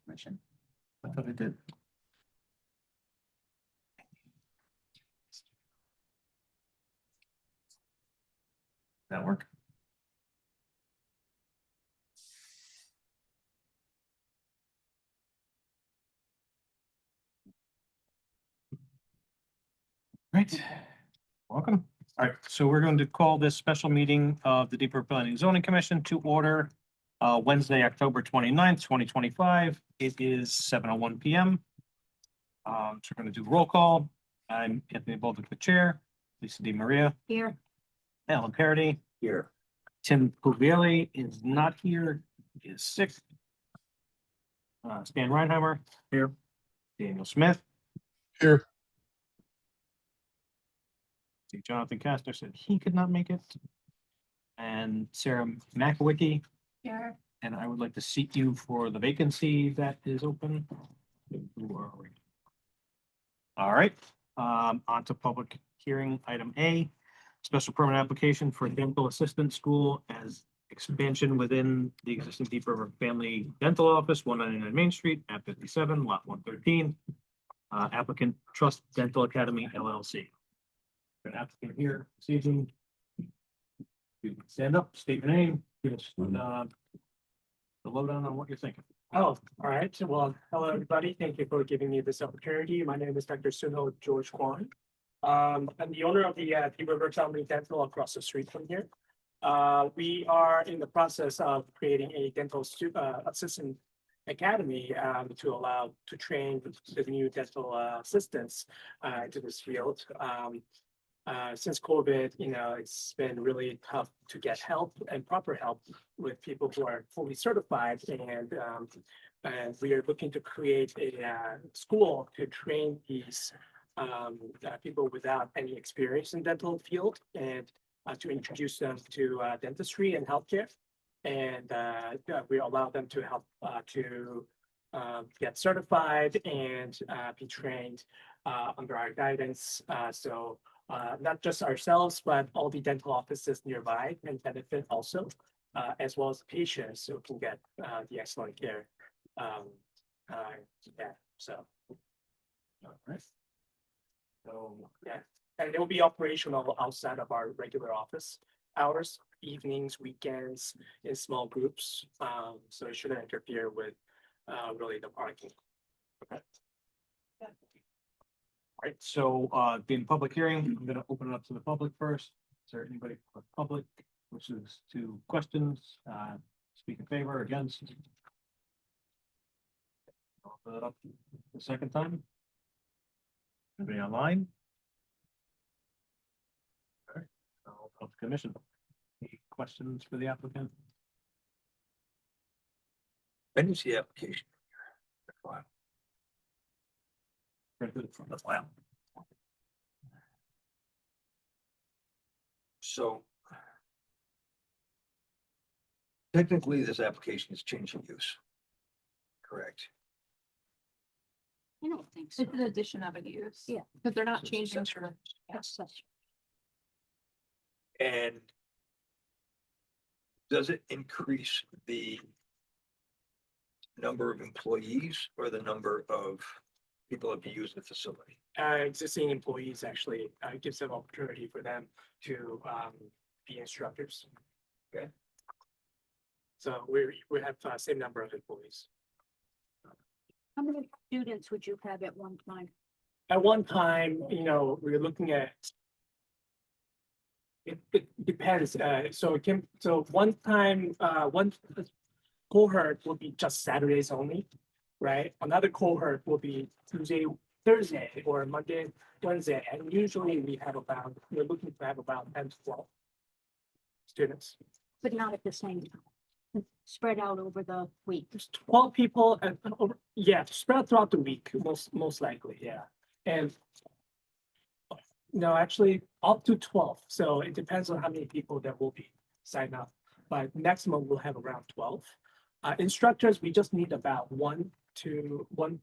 Permission. I thought I did. That work? Right. Welcome. All right, so we're going to call this special meeting of the Deeper Planning and Zoning Commission to order Wednesday, October 29th, 2025. It is 7:01 PM. So we're going to do roll call. I'm Anthony Bolduc, the chair. Lisa Di Maria. Here. Alan Parody. Here. Tim Puglielli is not here. He is sick. Stan Reinheimer. Here. Daniel Smith. Here. See, Jonathan Castor said he could not make it. And Sarah McAwicky. Here. And I would like to seat you for the vacancy that is open. Who are we? All right, on to public hearing, item A, special permit application for dental assistant school as expansion within the existing Deep River Family Dental Office, 199 Main Street, at 57, lot 113. Applicant Trust Dental Academy LLC. An applicant here, this evening. You can stand up, state your name, give us the lowdown on what you're thinking. Oh, all right. Well, hello, everybody. Thank you for giving me this opportunity. My name is Dr. Sunil George Kwan. I'm the owner of the Deep River Family Dental across the street from here. We are in the process of creating a dental assistant academy to allow to train the new dental assistants into this field. Since COVID, it's been really tough to get help and proper help with people who are fully certified, and we are looking to create a school to train these people without any experience in dental field, and to introduce them to dentistry and healthcare, and we allow them to help to get certified and be trained under our guidance. So not just ourselves, but all the dental offices nearby can benefit also, as well as patients who can get the excellent care. Yeah, so. All right. So, yeah, and it will be operational outside of our regular office hours, evenings, weekends, in small groups. So it shouldn't interfere with really the parking. Okay. All right, so being public hearing, I'm gonna open it up to the public first. Is there anybody from the public wishes to questions, speak in favor, against? I'll open it up the second time. Anybody online? All right, I'll open up the commission. Any questions for the applicant? When is the application? Right to the front of the file. So technically, this application is changing use. Correct. I don't think so. It's an addition of a use. Yeah. Because they're not So it's changing. accessory. Yes. And does it increase the number of employees or the number of people that use the facility? Existing employees actually gives them opportunity for them to be instructors. Okay. So we have same number of employees. How many students would you have at one time? At one time, we're looking at. It depends. So one time, one cohort will be just Saturdays only, right? Another cohort will be Tuesday, Thursday, or Monday, Wednesday, and usually we're looking to have about 10 to 12 students. But not at the same time. Spread out over the week. There's 12 people, and spread throughout the week, most likely, yeah. And no, actually up to 12. So it depends on how many people that will be signed up, but maximum we'll have around 12. Instructors, we just need about one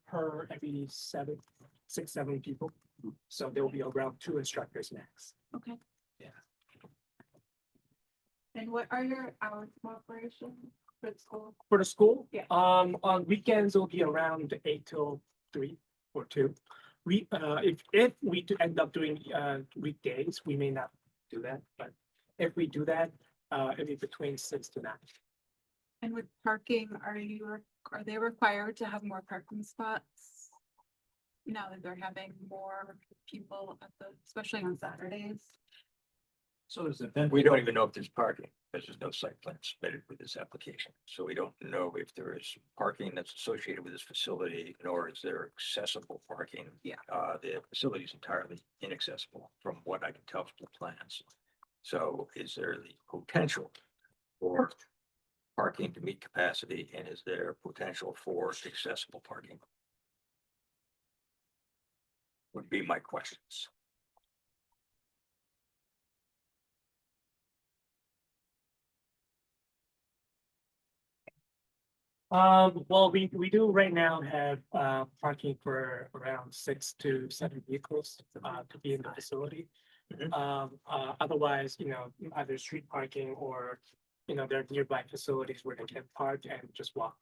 per every 6, 7 people. So there will be around 2 instructors max. Okay. Yeah. And what are your hours of operation for the school? For the school? Yeah. On weekends, it'll be around 8 till 3 or 2. We, if we do end up doing, weekdays, we may not do that, but if we do that, it'll be between 6 to 9. And with parking, are they required to have more parking spots? Now that they're having more people at especially on Saturdays? So there's a then We don't even know if there's parking, because there's no site plan submitted with this application. So we don't know if there is parking that's associated with this facility, nor is there accessible parking. Yeah. The facility is entirely inaccessible from what I can tell from the plans. So is there the potential for parking to meet capacity, and is there potential for accessible parking? Would be my questions. Well, we do right now have, parking for around 6 to 7 vehicles, to be in the facility. Mhm. Otherwise, either street parking or, there are nearby facilities where they can park and just walk,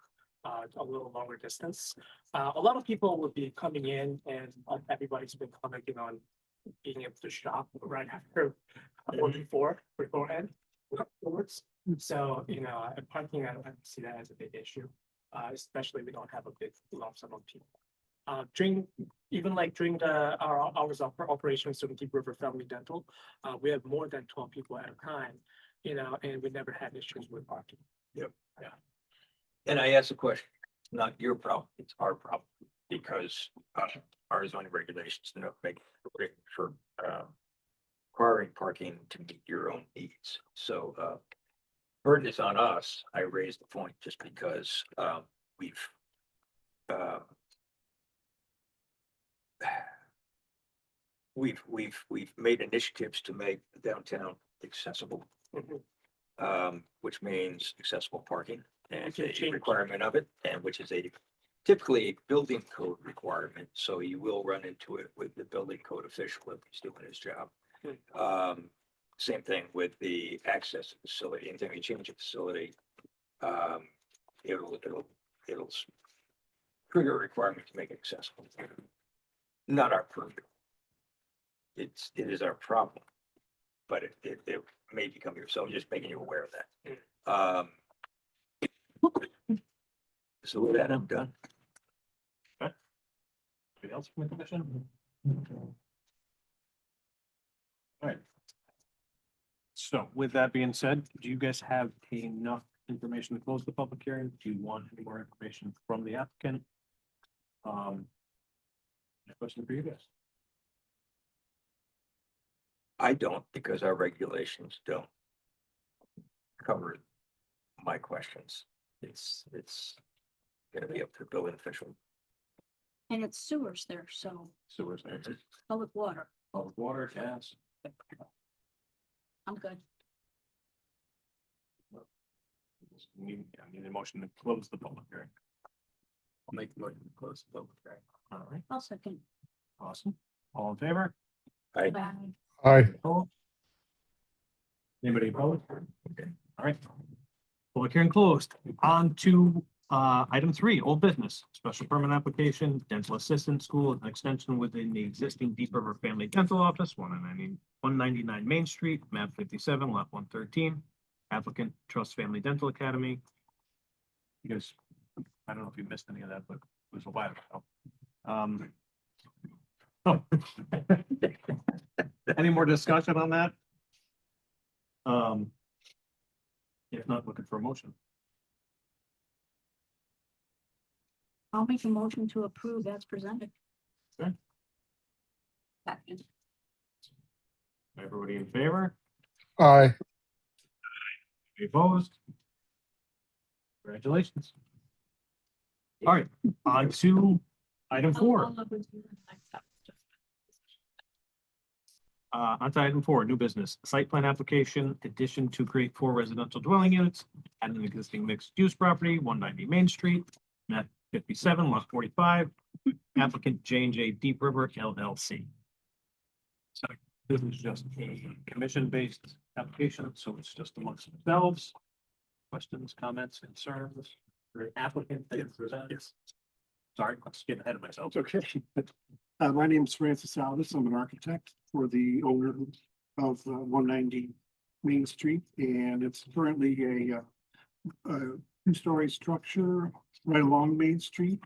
a little longer distance. A lot of people would be coming in and everybody's been commenting on being able to shop right after or beforehand. Afterwards. So, parking, I don't see that as a big issue, especially we don't have a big lump sum of people. During our hours of operation, so Deep River Family Dental, we have more than 12 people at a time, and we never had issues with parking. And I asked the question, not your problem, it's our problem, because our zoning regulations do not make it for requiring parking to meet your own needs. So burden is on us. I raised the point just because we've we've made initiatives to make downtown accessible, which means accessible parking and can a change. requirement of it, and which is typically a building code requirement. So you will run into it with the building code official if he's doing his job. Same thing with the access facility. Anytime you change a facility, it'll trigger a requirement to make it accessible. Not our purview. It is our problem, but it may become your, so I'm just making you aware of that. So with that, I'm done. Anybody else from the commission? All right. So with that being said, do you guys have enough information to close the public hearing? Do you want any more information from the applicant? A question for you guys. I don't, because our regulations don't cover my questions. It's gonna be up to the building official. And it's sewers there, so Sewers, public water, public water, gas. I'm good. I need a motion to close the public hearing. I'll make the motion to close the public hearing. All right, I'll second. awesome. All in favor? I Bye. Aye. Opposed? Anybody opposed? Okay, all right. Public hearing closed. On to item 3, old business, special permit application, dental assistant school, an extension within the existing Deep River Family Dental Office, 199 Main Street, map 57, lot 113. Applicant Trust Family Dental Academy. You guys, I don't know if you missed any of that, but it was a while ago. Any more discussion on that? If not, looking for a motion. I'll make a motion to approve as presented. Okay. Second. Everybody in favor? Aye. Any opposed? Congratulations. All right, on to item 4. On to item 4, new business, site plan application, addition to create 4 residential dwelling units at an existing mixed-use property, 190 Main Street, map 57, lot 45, applicant J&J Deep River LLC. So This is just a commission-based application, so it's just amongst themselves. Questions, comments, concerns, for the applicant that is presented? Yes. Sorry, let's get ahead of myself. It's okay. My name is Francis Alvis. I'm an architect for the owner of 190 Main Street, and it's currently a two-story structure right along Main Street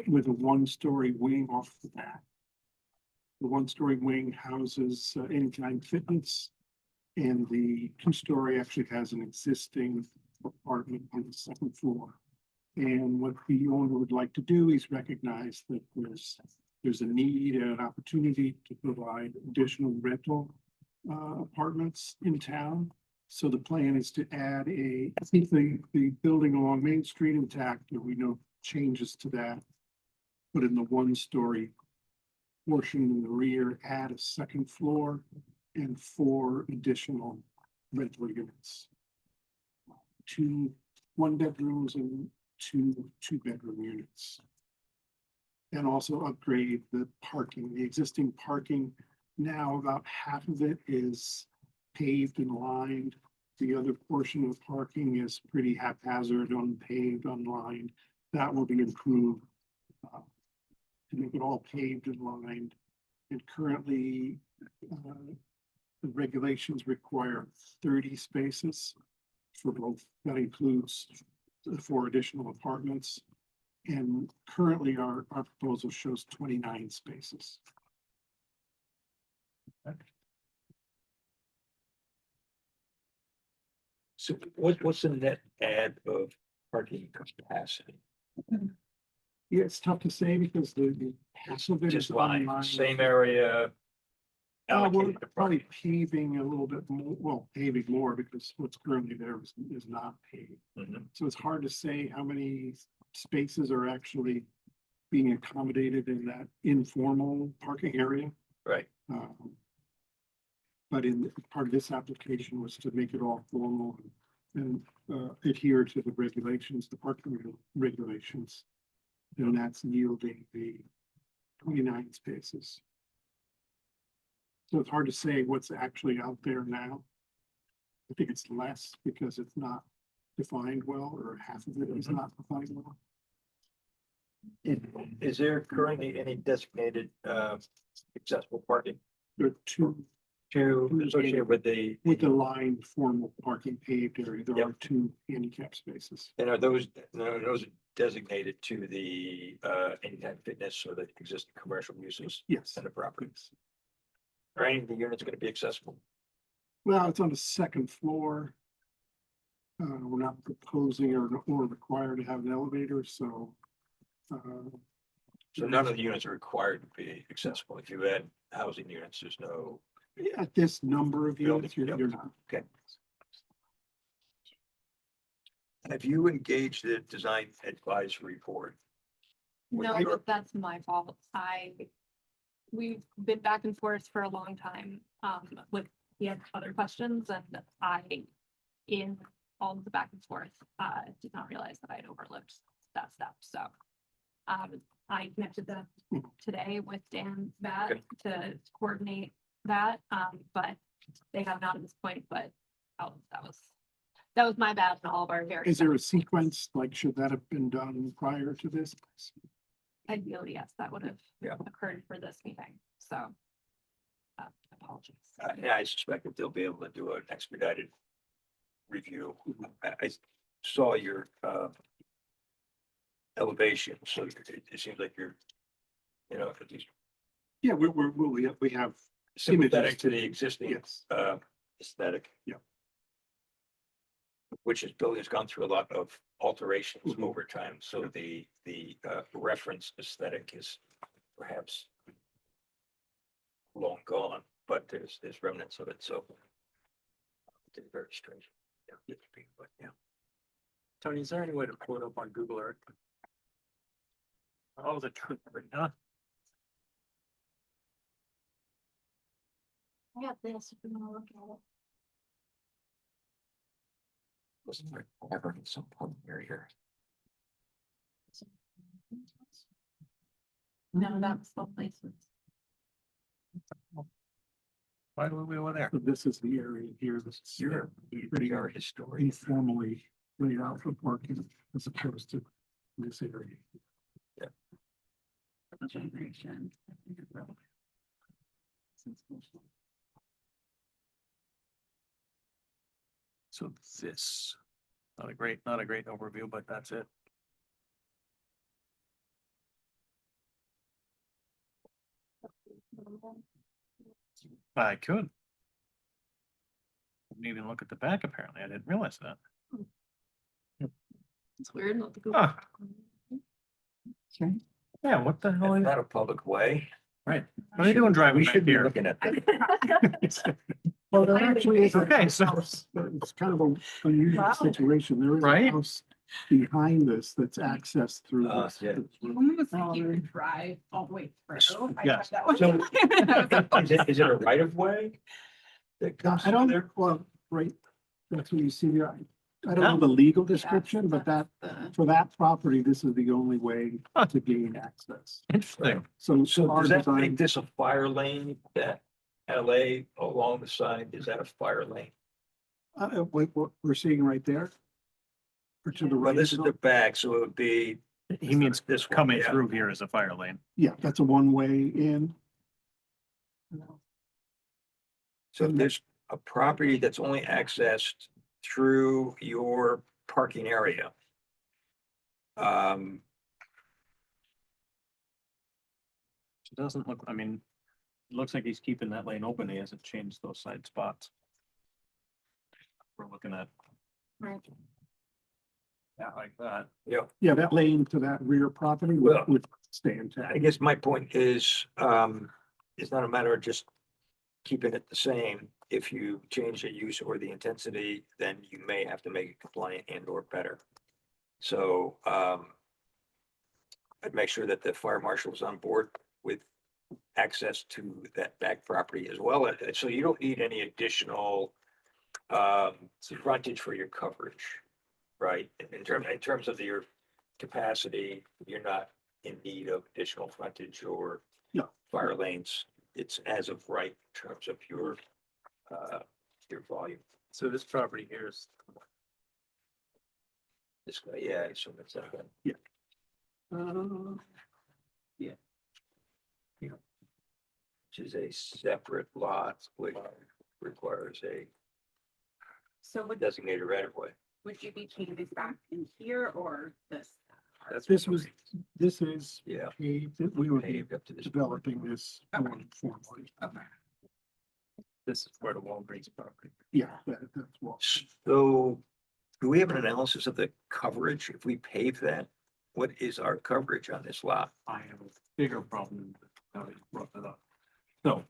with a one-story wing off the back. The one-story wing houses Anytime Fitness, and the two-story actually has an existing apartment on the second floor. And what the owner would like to do is recognize that there's a need and an opportunity to provide additional rental apartments in town. So the plan is to add keep the building along Main Street intact, there will be no changes to that. Put in the one-story portion in the rear, add a second floor and 4 additional rental units. 2 one-bedrooms and 2 two-bedroom units. And also upgrade the parking. The existing parking, now about half of it is paved and lined. The other portion of parking is pretty haphazard, unpaved, unlined. That will be improved to make it all paved and lined. And currently, the regulations require 30 spaces for both. That includes the 4 additional apartments. And currently, our proposal shows 29 spaces. So what's the net add of parking capacity? Yeah, it's tough to say because the half of it is Just line, online. same area. We're Allocated to probably parking. paving a little bit more, well, paving more because what's currently there is not paved. Mhm. So it's hard to say how many spaces are actually being accommodated in that informal parking area. Right, But in part of this application was to make it all formal and adhere to the regulations, the parking regulations. And that's yielding the 29 spaces. So it's hard to say what's actually out there now. I think it's less because it's not defined well, or half of it is not defined well. is there currently any designated accessible parking There are 2 associated with the? with the lined formal parking paved area. There Yep. are 2 handicap spaces. And are those designated to the Anytime Fitness or the existing commercial uses Yes. and the properties? Are any of the units going to be accessible? Well, it's on the second floor. We're not proposing or required to have an elevator, so. So none of the units are required to be accessible. If you add housing units, there's no. At this number of units, Building, you're not. Okay. Have you engaged the design advisory board? With No, your- but that's my fault. We've been back and forth for a long time, with, he had other questions and in all of the back and forth, did not realize that I had overlooked that step, so. I connected them today with Dan Bat Okay. to coordinate that, but they have not at this point, but, that was my bad and all of our very. Is there a sequence, like, should that have been done prior to this? Ideally, yes, that would have Yeah. occurred for this meeting, so. Apologies. I suspect that they'll be able to do an expedited review. I saw your elevation, so it seems like you're, at least Yeah, we have, sympathetic to the existing yes, aesthetic. Yeah. Which this building has gone through a lot of alterations Mhm. over time, so the reference aesthetic is perhaps long gone, but there's remnants of it, so it's very strange. Yeah, but yeah. Tony, is there any way to pull it up on Google Earth? Oh, the truth, huh? I got this, if you wanna look at it. Wasn't there ever in some point here? No, that was the placement. Why would we over there? So this is the area here, this is pretty You're historian. informally laid out for parking as opposed to this area. Generation. So this, not a great overview, but that's it. I could. Didn't even look at the back, apparently. I didn't realize that. It's weird. Not the Huh. Okay. Yeah, what the hell? It's Is not a public way. Right. What are you doing driving We back should be here? looking at that. Well, there actually is. a Okay, so- house, but it's kind of an unusual Wow. situation. There is Right? a house behind this that's accessed through. this. Yeah. You almost think you could drive all the way through. I Yes. tried that one So- time. I was like, Is it a right of way? That comes I don't, through there? well, right, that's what you see there. I don't know the legal That's- description, but that, that's for that property, this is the only way to gain access. Interesting. So. So our does that design- make this a fire lane, that LA along the side, is that a fire lane? what we're seeing right there? Or to the Well, right? this is the back, so it would be, He means This one, coming yeah. through here as a fire lane. Yeah, that's a one-way in. so if there's a property that's only accessed through your parking area. It doesn't look, I mean, it looks like he's keeping that lane open. He hasn't changed those side spots. We're looking at. Right. Yeah, like that. Yeah, that lane to that rear property Well, would stay I intact. guess my point is, it's not a matter of just keeping it the same. If you change the use or the intensity, then you may have to make it compliant and or better. So, I'd make sure that the fire marshal is on board with access to that back property as well. So you don't need any additional frontage for your coverage, right? In terms of your capacity, you're not in need of additional frontage or No. fire lanes. It's as of right in terms of your volume. So this property here is. This guy, yeah, so that's that. Uh, Which is a separate lot, which requires a So would, designated right of way. would you be taking this back in here or this? This is Yeah. paved, we would be Paved up to this. point. developing this Okay. more formally. Okay. This is where the Walgreens property. Yeah, that's what. So do we have an analysis of the coverage? If we pave that, what is our coverage on this lot? I have a bigger problem now that you brought that up. So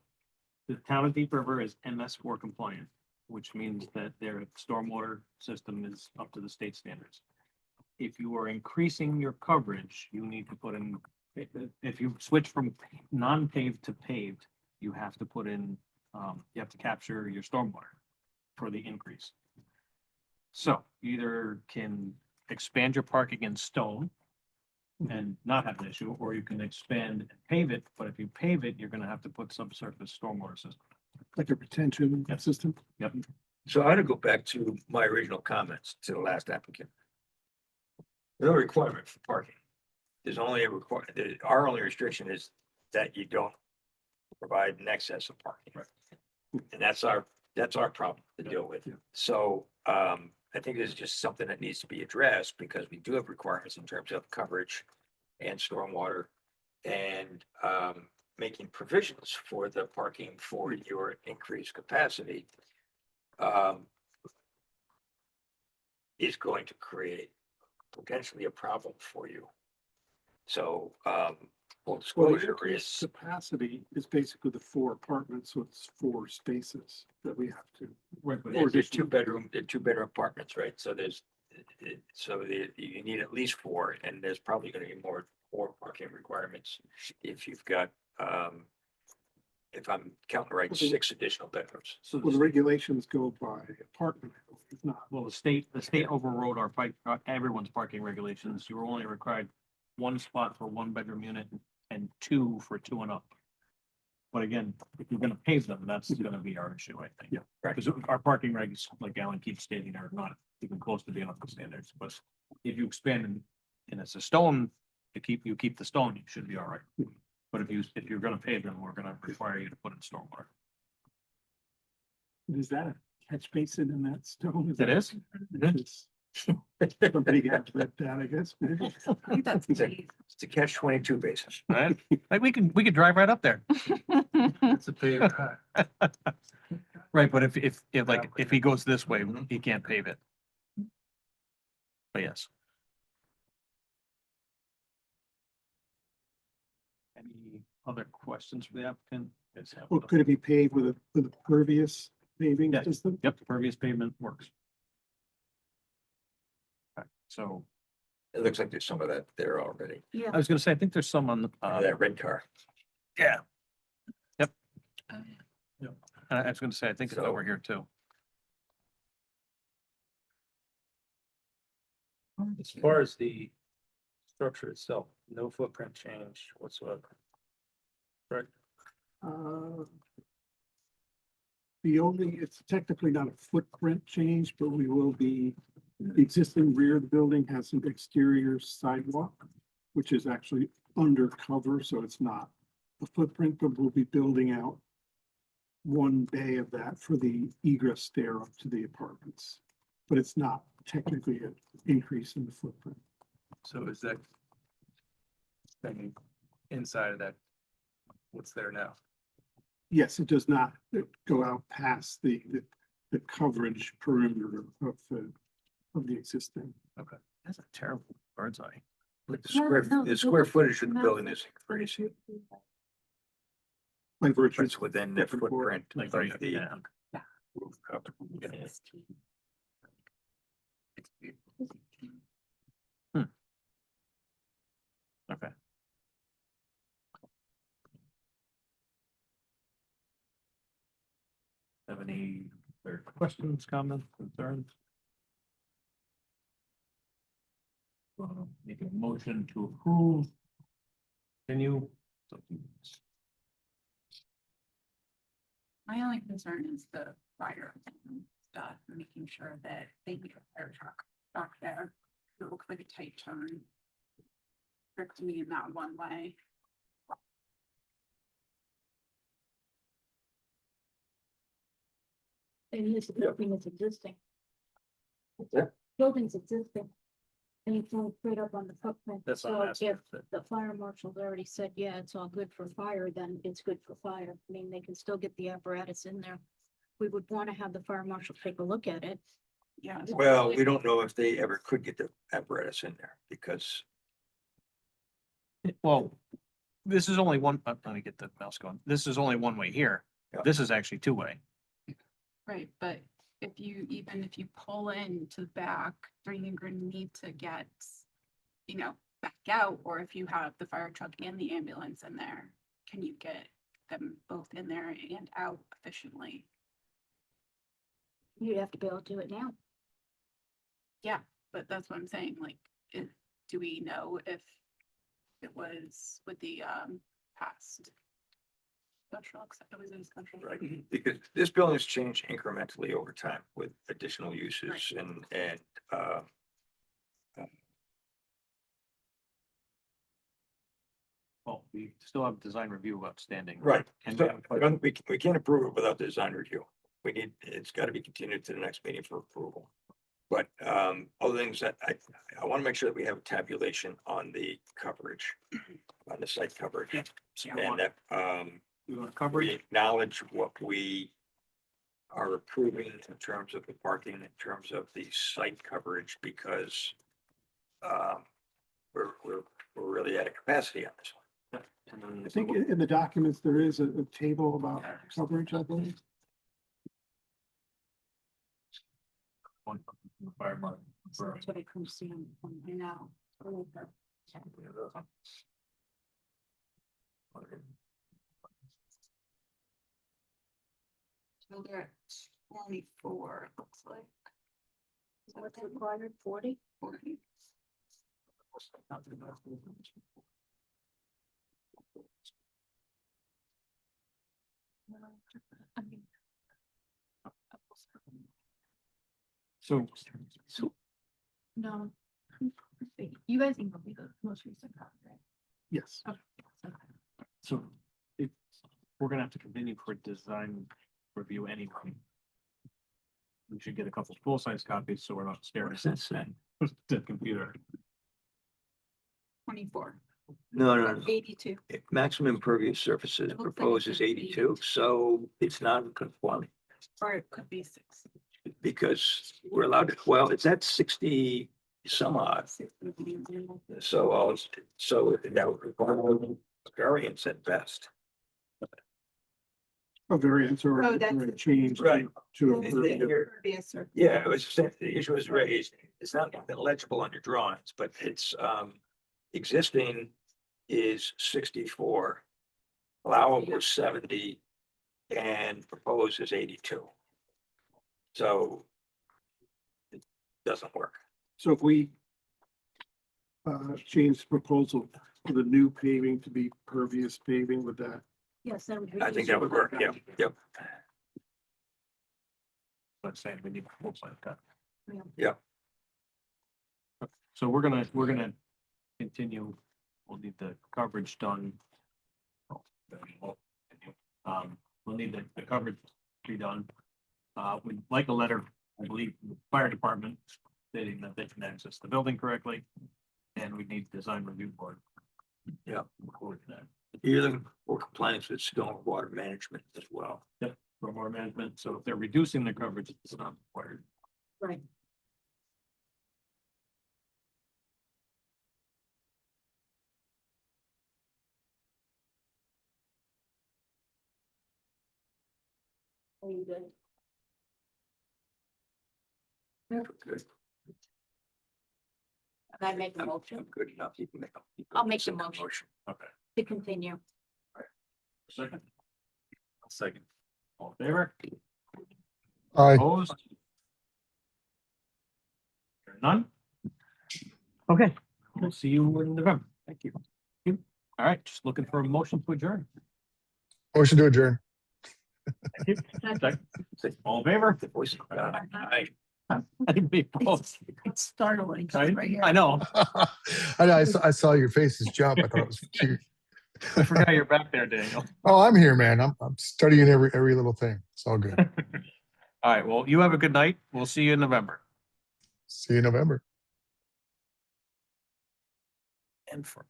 the town of Deep River is MS4 compliant, which means that their stormwater system is up to the state standards. If you are increasing your coverage, you need to put in, if you switch from non-paved to paved, you have to put in, you have to capture your stormwater for the increase. So you either can expand your parking in stone and not have an issue, or you can expand and pave it, but if you pave it, you're gonna have to put subsurface stormwater system. Like a retention Yep. system. Yep. So I had to go back to my original comments to the last applicant. No requirement for parking. There's only a our only restriction is that you don't provide an excess of parking. And that's our problem to deal with. Yeah. So, I think this is just something that needs to be addressed because we do have requirements in terms of coverage and stormwater and, making provisions for the parking for your increased capacity. Is going to create potentially a problem for you. So, full Well, disclosure the is, capacity is basically the 4 apartments, so it's 4 spaces that we have to. there's two bedroom apartments, right? So you need at least 4, and there's probably gonna be more parking requirements if you've got, if I'm counting right, Okay. 6 additional bedrooms. So Well, the regulations go by apartment, if not. well, the state overrode our everyone's parking regulations. You were only required 1 spot for 1 bedroom unit and 2 for 2 and up. But again, if you're gonna pave them, that's gonna be our issue, I think. Yeah. Right. Because our parking regs, like Alan keeps stating, are not even close to being up to standards, but if you expand and it's a stone, you keep the stone, you should be all right. But if you're gonna pave them, we're gonna require you to put in stormwater. Is that a catch basin in that stone? It is? It's- Somebody got that, I guess. I think that's pretty. It's a catch 22 basis. Right? Like we could drive right up there. It's a paved drive. Right, but if he goes this way, he can't pave it. But yes. Any other questions for the applicant? Well, could it be paved with a pervious paving Yeah. system? Yep, pervious pavement works. Okay, so It looks like there's some of that there already. Yeah. I was gonna say, I think there's some on the, That red car. yeah, Oh, yeah. I was gonna say, I think it's So- over here too. As far as the structure itself, no footprint change whatsoever. Right, Uh, it's technically not a footprint change, but we will be, the existing rear of the building has an exterior sidewalk, which is actually undercover, so it's not a footprint, but we'll be building out one bay of that for the egress stair up to the apartments. But it's not technically an increase in the footprint. so is that thing inside of that, what's there now? Yes, it does not go out past the coverage perimeter of the existing. That's a terrible bird's eye. But the No, the square footage of the building is increasing. By virtue, It's within the footprint Like, of right, the yeah. roof cover. Okay. Have any other questions, comments, concerns? Make a motion to approve. Continue. My only concern is the fire stuff, making sure that they need a fire truck back there. It looks like a tight turn. Trick to me in that one way. And this building is existing. Yeah. Building's existing. And it's all straight up on the footprint. That's what I'm So asking. if the fire marshal's already said, yeah, it's all good for fire, then it's good for fire. I mean, they can still get the apparatus in there. We would want to have the fire marshal take a look at it. Yeah. Well, we don't know if they ever could get the apparatus in there because Well, this is only one, let me get the mouse going. This is only one way here. Yeah. This is actually two-way. Right, but even if you pull into the back, are you going to need to get, back out? Or if you have the fire truck and the ambulance in there, can you get them both in there and out efficiently? You'd have to be able to do it now. But that's what I'm saying, like, do we know if it was with the past? Special, except it was in special. right, because this building's changed incrementally over time with additional uses and Well, we still have design review outstanding. right. And So, we can't approve it without the design review. It's got to be continued to the next meeting for approval. But other things that I want to make sure that we have a tabulation on the coverage, on the site coverage. And that You want to cover we it? acknowledge what we are approving in terms of the parking, in terms of the site coverage, because we're really at a capacity on this one. I think in the documents, there is a table about coverage, I believe. Fire marshal. So that's what I can see on here now. So they're at 24, it looks like. What's required, 40? 40. I mean, So, no. You guys emailed me the most recent copy, right? Yes. Okay. so if, we're gonna have to continue for design review anyway. We should get a couple full-size copies, so we're not staring What does that say? at the computer. 24. No. 82. Maximum impervious surfaces It looks like proposed it is says 82, so it's not conforming. Or it could be 6. Because we're allowed to, well, it's at 60 some odd. So that would require a variance at best. A variance or Oh, that's or a it. change Right. to And a then you're- Impervious or- Yeah, it was, the issue was raised. It's not legible on your drawings, but it's, existing is 64. Allowable is 70 and proposed is 82. So it doesn't work. So if we change the proposal for the new paving to be pervious paving, would that? Yes, that would. I think that would work. Yep, yep. Let's say we need a full-size copy. Yeah. So we're gonna continue. We'll need the coverage done. We'll need the coverage to be done. We'd like a letter, I believe, from the fire department stating that they can access the building correctly. And we need design review board. Yeah. Record that. You're looking for compliance with stormwater management as well. For more management, so if they're reducing their coverage, it's not required. Right. Are you good? Good. And I make a I'm motion good enough. You can make. I'll make the motion. Okay. to continue. Second. I'll second. All in favor? Aye. Opposed? Hearing none? Okay, we'll see you in November. Thank you. All right, just looking for a motion to adjourn. Motion to adjourn. Thank you. Second. All in favor? The voice. Aye. Anybody opposed? It's startling. I know. I saw your faces jump. I thought it was cute. I forgot you're back there, Daniel. Oh, I'm here, man. I'm studying every little thing. It's all good. All right, well, you have a good night. We'll see you in November. See you in November. And for